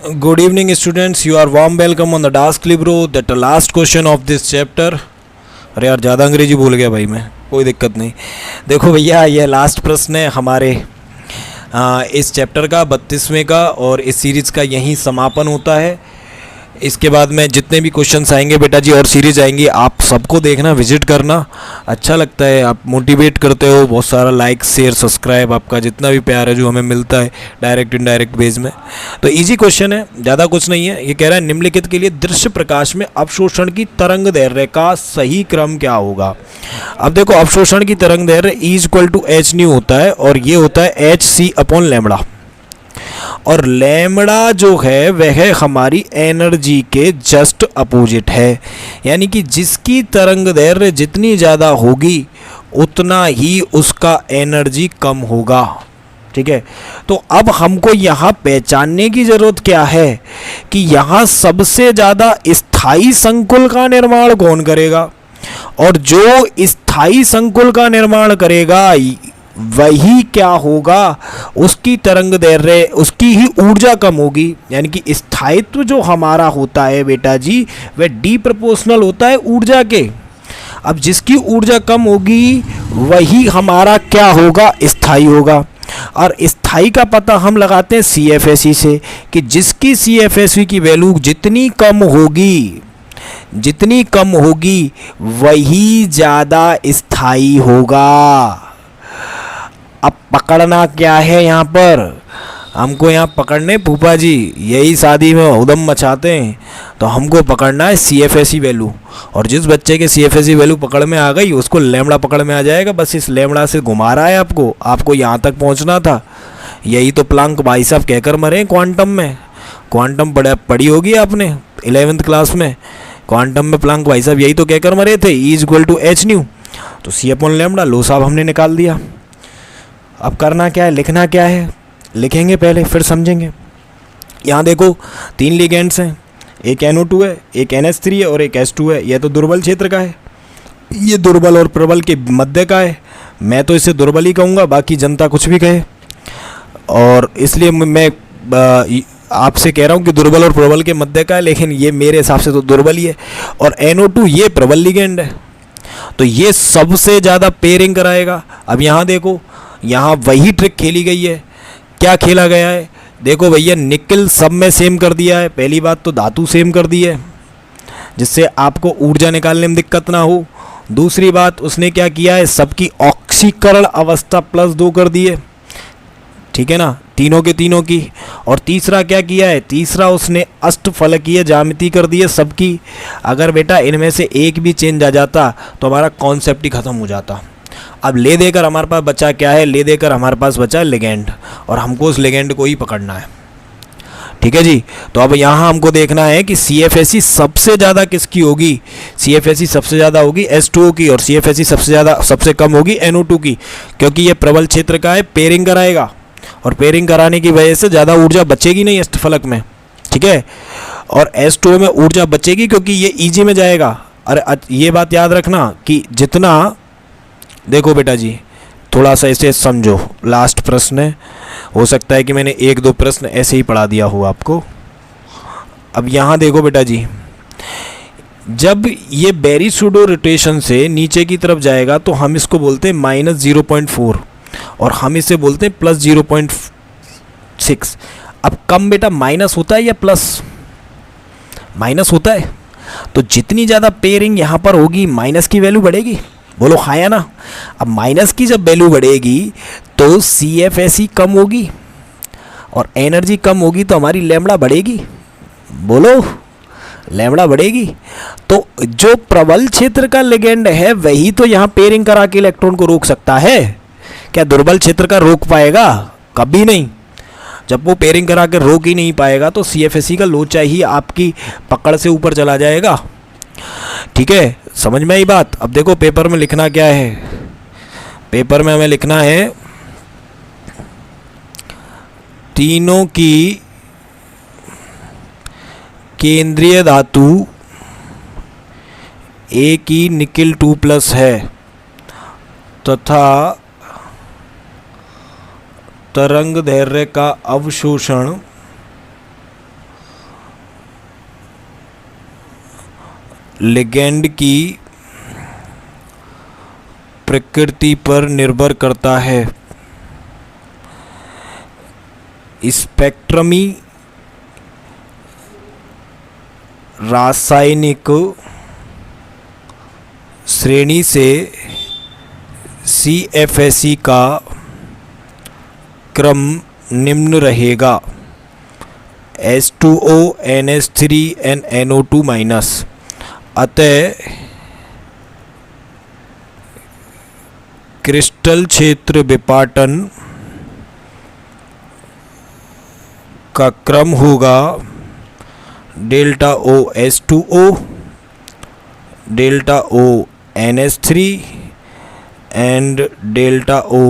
Good evening, students. You are warm welcome on the Dask Libro. That the last question of this chapter. अरे यार ज़्यादा अंग्रेजी भूल गया भाई मैं, कोई दिक्कत नहीं। देखो भैया, ये लास्ट प्रश्न है हमारे इस चैप्टर का 32वें का, और इस सीरीज़ का यहीं समापन होता है। इसके बाद में जितने भी क्वेश्चंस आएंगे बेटा जी और सीरीज आएंगी, आप सबको देखना, विजिट करना, अच्छा लगता है, आप मोटिवेट करते हो, बहुत सारा लाइक शेयर सब्सक्राइब, आपका जितना भी प्यार है जो हमें मिलता है डायरेक्ट इनडायरेक्ट बेस में। तो इजी क्वेश्चन है, ज़्यादा कुछ नहीं है। ये कह रहा है निम्नलिखित के लिए दृश्य प्रकाश में अवशोषण की तरंग दैर्घ्य का सही क्रम क्या होगा। अब देखो, अवशोषण की तरंग दैर्घ्य E = h होता है, और ये होता है hc/λ, और लैम्बडा जो है वह हमारी एनर्जी के जस्ट अपोजिट है, यानी कि जिसकी तरंग दैर्घ्य जितनी ज़्यादा होगी उतना ही उसका एनर्जी कम होगा। ठीक है, तो अब हमको यहाँ पहचानने की ज़रूरत क्या है कि यहाँ सबसे ज़्यादा स्थायी संकुल का निर्माण कौन करेगा, और जो स्थायी संकुल का निर्माण करेगा वही क्या होगा, उसकी तरंग दैर्घ्य, उसकी ही ऊर्जा कम होगी। यानी कि स्थायित्व जो हमारा होता है बेटा जी, वह डी प्रोपोर्शनल होता है ऊर्जा के। अब जिसकी ऊर्जा कम होगी वही हमारा क्या होगा, स्थायी होगा। और स्थायी का पता हम लगाते हैं CFSE से, कि जिसकी CFSE की वैल्यू जितनी कम होगी वही ज़्यादा स्थायी होगा। अब पकड़ना क्या है यहाँ पर, हमको यहाँ पकड़ने फूफा जी, यही शादी में उदम मचाते हैं, तो हमको पकड़ना है CFSE वैल्यू। और जिस बच्चे के CFSE वैल्यू पकड़ में आ गई उसको लैम्बडा पकड़ में आ जाएगा। बस इस लैम्बडा से घुमा रहा है आपको यहाँ तक पहुँचना था। यही तो प्लांक भाई साहब कहकर मरे क्वांटम में। क्वांटम पढ़ी होगी आपने 11th क्लास में। क्वांटम में प्लांक भाई साहब यही तो कहकर मरे थे, E = h। तो C/λ लो साहब हमने निकाल दिया। अब करना क्या है, लिखना क्या है, लिखेंगे पहले फिर समझेंगे। यहाँ देखो 3 लिगेंड्स हैं, एक NO2 है, एक NH3 है और एक H2 है। यह तो दुर्बल क्षेत्र का है, ये दुर्बल और प्रबल के मध्य का है। मैं तो इसे दुर्बल ही कहूँगा, बाकी जनता कुछ भी कहे, और इसलिए मैं आपसे कह रहा हूँ कि दुर्बल और प्रबल के मध्य का है, लेकिन ये मेरे हिसाब से तो दुर्बल ही है। और NO2 ये प्रबल लिगेंड है, तो ये सबसे ज़्यादा पेयरिंग कराएगा। अब यहाँ देखो, यहाँ वही ट्रिक खेली गई है। क्या खेला गया है, देखो भैया, निकल सब में सेम कर दिया है। पहली बात तो धातु सेम कर दी है, जिससे आपको ऊर्जा निकालने में दिक्कत ना हो। दूसरी बात, उसने क्या किया है, सबकी ऑक्सीकरण अवस्था +2 कर दी है। ठीक है ना, तीनों के तीनों की। और तीसरा क्या किया है, तीसरा उसने अष्टफलकीय ज्यामिति कर दी है सबकी। अगर बेटा इनमें से एक भी चेंज आ जाता तो हमारा कॉन्सेप्ट ही ख़त्म हो जाता। अब ले देकर हमारे पास बचा क्या है, ले देकर हमारे पास बचा लिगेंड, और हमको उस लिगेंड को ही पकड़ना है। ठीक है जी, तो अब यहाँ हमको देखना है कि CFSE सबसे ज़्यादा किसकी होगी। CFSE सबसे ज़्यादा होगी H2O की, और CFSE सबसे कम होगी NO2 की, क्योंकि ये प्रबल क्षेत्र का है, पेयरिंग कराएगा, और पेयरिंग कराने की वजह से ज़्यादा ऊर्जा बचेगी नहीं अष्टफलक में। ठीक है, और H2O में ऊर्जा बचेगी क्योंकि ये EG में जाएगा। अरे ये बात याद रखना कि जितना, देखो बेटा जी थोड़ा सा इसे समझो, लास्ट प्रश्न है, हो सकता है कि मैंने 1-2 प्रश्न ऐसे ही पढ़ा दिया हो आपको। अब यहाँ देखो बेटा जी, जब ये बेरी सूडो रोटेशन से नीचे की तरफ जाएगा तो हम इसको बोलते हैं -0.4, और हम इसे बोलते हैं +0.6। अब कम बेटा माइनस होता है या प्लस, माइनस होता है, तो जितनी ज़्यादा पेयरिंग यहाँ पर होगी माइनस की वैल्यू बढ़ेगी। बोलो हाँ या ना। अब माइनस की जब वैल्यू बढ़ेगी तो CFSE कम होगी, और एनर्जी कम होगी तो हमारी लैम्बडा बढ़ेगी। बोलो लैम्बडा बढ़ेगी। तो जो प्रबल क्षेत्र का लिगेंड है वही तो यहाँ पेयरिंग करा के इलेक्ट्रॉन को रोक सकता है। क्या दुर्बल क्षेत्र का रोक पाएगा? कभी नहीं। जब वो पेयरिंग करा के रोक ही नहीं पाएगा तो CFSE का लोचा ही आपकी पकड़ से ऊपर चला जाएगा। ठीक है, समझ में आई बात। अब देखो पेपर में लिखना क्या है, पेपर में हमें लिखना है तीनों की केंद्रीय धातु एक ही निकिल 2+ है तथा तरंग दैर्घ्य का अवशोषण लिगेंड की प्रकृति पर निर्भर करता है। स्पेक्ट्रमी रासायनिक श्रेणी से CFSE का क्रम निम्न रहेगा: H2O, NH3 and NO2-। अतः क्रिस्टल क्षेत्र विपाटन का क्रम होगा delta O H2O, delta O NH3 and delta O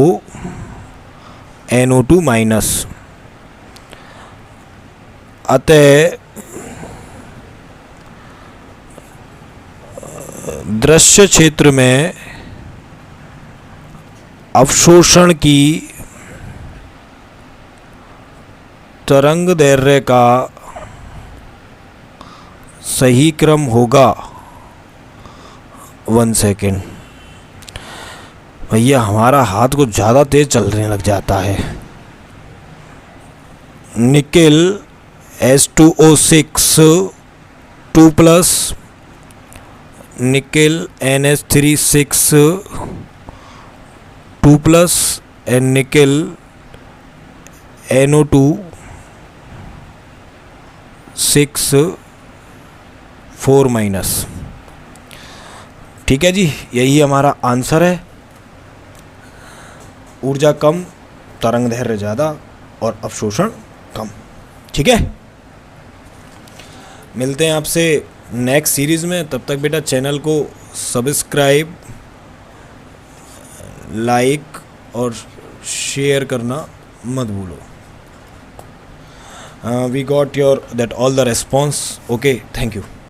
NO2-। अतः दृश्य क्षेत्र में अवशोषण की तरंग दैर्घ्य का सही क्रम होगा 1 सेकेंड। भैया हमारा हाथ कुछ ज़्यादा तेज चलने लग जाता है। Nickel H2O6 2+, nickel NH3 6 2+ and nickel NO2 6 4-। ठीक है जी, यही हमारा आंसर है। ऊर्जा कम, तरंग दैर्घ्य ज़्यादा और अवशोषण कम। ठीक है, मिलते हैं आपसे नेक्स्ट सीरीज़ में। तब तक बेटा चैनल को सब्सक्राइब, लाइक और शेयर करना मत भूलो। We got your that all the response. Okay, thank you.